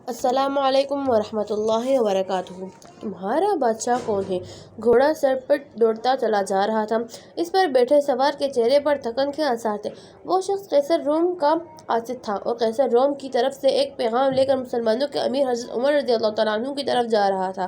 السلام علیکم ورحمۃ اللہ وبرکاتہ۔ تمہارا بادشاہ کون ہے؟ گھوڑا سر پر دوڑتا چلا جا رہا تھا۔ اس پر بیٹھے سوار کے چہرے پر تھکن کے آثار تھے۔ وہ شخص قیصر روم کا قاصد تھا اور قیصر روم کی طرف سے ایک پیغام لے کر مسلمانوں کے امیر حضرت عمر رضی اللہ تعالیٰ عنہ کی طرف جا رہا تھا۔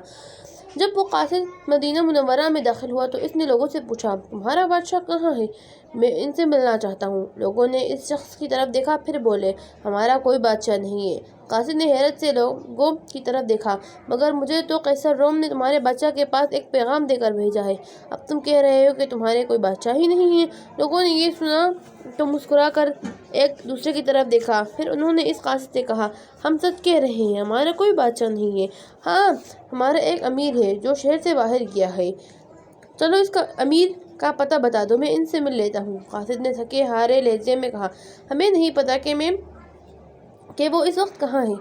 جب وہ قاصد مدینہ منورہ میں داخل ہوا تو اس نے لوگوں سے پوچھا، تمہارا بادشاہ کہاں ہے؟ میں ان سے ملنا چاہتا ہوں۔ لوگوں نے اس شخص کی طرف دیکھا، پھر بولے، ہمارا کوئی بادشاہ نہیں ہے۔ قاصد نے حیرت سے لوگوں کی طرف دیکھا، مگر مجھے تو قیصر روم نے تمہارے بادشاہ کے پاس ایک پیغام دے کر بھیجا ہے۔ اب تم کہہ رہے ہو کہ تمہارے کوئی بادشاہ ہی نہیں ہے۔ لوگوں نے یہ سنا تو مسکرا کر ایک دوسرے کی طرف دیکھا، پھر انہوں نے اس قاصد سے کہا، ہم سچ کہہ رہے ہیں، ہمارا کوئی بادشاہ نہیں ہے۔ ہاں، ہمارا ایک امیر ہے جو شہر سے باہر گیا ہے۔ چلو اس کا امیر کا پتہ بتا دو، میں ان سے مل لیتا ہوں۔ قاصد نے تھکے ہارے لہجے میں کہا، ہمیں نہیں پتہ کہ وہ اس وقت کہاں ہیں۔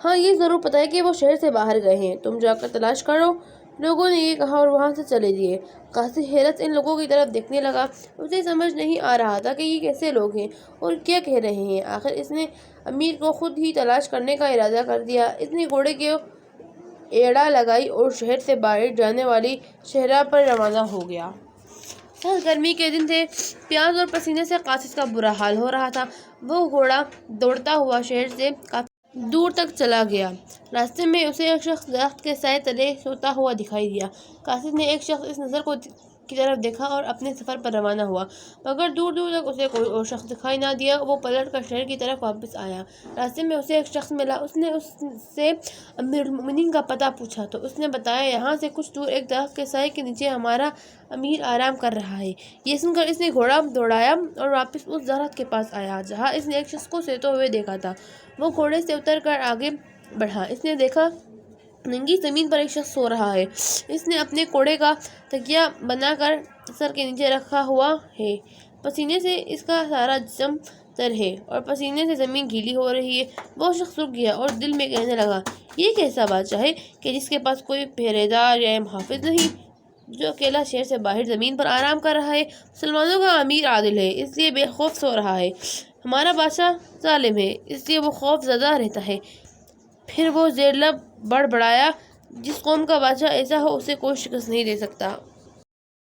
ہاں، یہ ضرور پتہ ہے کہ وہ شہر سے باہر گئے ہیں، تم جا کر تلاش کرو۔ لوگوں نے یہ کہا اور وہاں سے چلے دیے۔ قاصد حیرت سے ان لوگوں کی طرف دیکھنے لگا۔ اسے سمجھ نہیں آ رہا تھا کہ یہ کیسے لوگ ہیں اور کیا کہہ رہے ہیں۔ آخر اس نے امیر کو خود ہی تلاش کرنے کا ارادہ کر دیا۔ اس نے گھوڑے کو ایڑا لگائی اور شہر سے باہر جانے والی شاہراہ پر روانہ ہو گیا۔ سخت گرمی کے دن تھے، پیاس اور پسینے سے قاصد کا برا حال ہو رہا تھا۔ وہ گھوڑا دوڑتا ہوا شہر سے کافی دور تک چلا گیا۔ راستے میں اسے ایک شخص درخت کے سائے تلے سوتا ہوا دکھائی دیا۔ قاصد نے ایک شخص اس نظر کی طرف دیکھا اور اپنے سفر پر روانہ ہوا، مگر دور دور تک اسے کوئی اور شخص دکھائی نہ دیا۔ وہ پلٹ کر شہر کی طرف واپس آیا۔ راستے میں اسے ایک شخص ملا۔ اس نے اس سے امیر المومنین کا پتہ پوچھا تو اس نے بتایا، یہاں سے کچھ دور ایک درخت کے سائے کے نیچے ہمارا امیر آرام کر رہا ہے۔ یہ سن کر اس نے گھوڑا دوڑایا اور واپس اس درخت کے پاس آیا جہاں اس نے ایک شخص کو سوتے ہوئے دیکھا تھا۔ وہ گھوڑے سے اتر کر آگے بڑھا۔ اس نے دیکھا ننگی زمین پر ایک شخص سو رہا ہے۔ اس نے اپنے کوڑے کا تکیہ بنا کر سر کے نیچے رکھا ہوا ہے۔ پسینے سے اس کا سارا جسم تر ہے اور پسینے سے زمین گیلی ہو رہی ہے۔ وہ شخص رک گیا اور دل میں کہنے لگا، یہ کیسا بادشاہ ہے کہ جس کے پاس کوئی پہرے دار یا محافظ نہیں، جو اکیلا شہر سے باہر زمین پر آرام کر رہا ہے۔ مسلمانوں کا امیر عادل ہے، اس لیے بے خوف سو رہا ہے۔ ہمارا بادشاہ ظالم ہے، اس لیے وہ خوف زدہ رہتا ہے۔ پھر وہ زیر لب بڑبڑایا، جس قوم کا بادشاہ ایسا ہو اسے کوئی شکست نہیں دے سکتا۔